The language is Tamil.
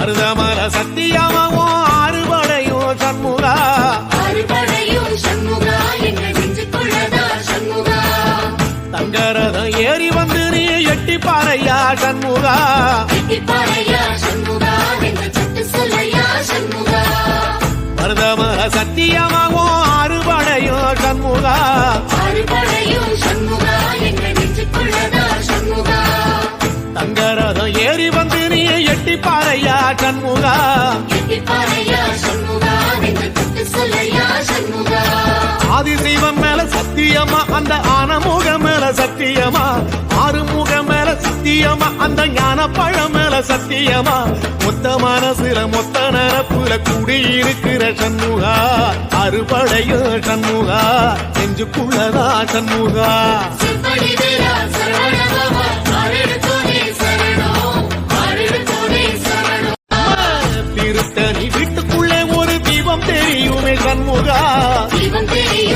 மருதமர சத்தியமாவும் ஆறுபடையும் சண்முகா ஆறுபடையும் சண்முகா எங்கள் நெஞ்சுக்குள்ளதா சண்முகா தங்கரதம் ஏறி வந்து நீ எட்டி பாறையா சண்முகா எட்டி பாறையா சண்முகா எங்கள் சட்டு சொல்லையா சண்முகா மருதமர சத்தியமாவும் ஆறுபடையும் சண்முகா ஆறுபடையும் சண்முகா எங்கள் நெஞ்சுக்குள்ளதா சண்முகா தங்கரதம் ஏறி வந்து நீ எட்டி பாறையா சண்முகா எட்டி பாறையா சண்முகா எங்கள் சட்டு சொல்லையா சண்முகா ஆதிசைவம் மேல சத்தியமா அந்த ஆனமுக மேல சத்தியமா ஆறுமுக மேல சத்தியமா அந்த ஞான பழம் மேல சத்தியமா மொத்த மனசுல மொத்த நரப்புல குடியிருக்கிற சண்முகா அறுபடையும் சண்முகா நெஞ்சுக்குள்ளதா சண்முகா செப்படி வீரா சரவணபவா ஆரெடுத்தோனே சரணம் ஆரெடுத்தோனே சரணம் திருத்தணி வீட்டுக்குள்ளே ஒரு தீபம் தெரியுமே சண்முகா தீபம் தெரியும்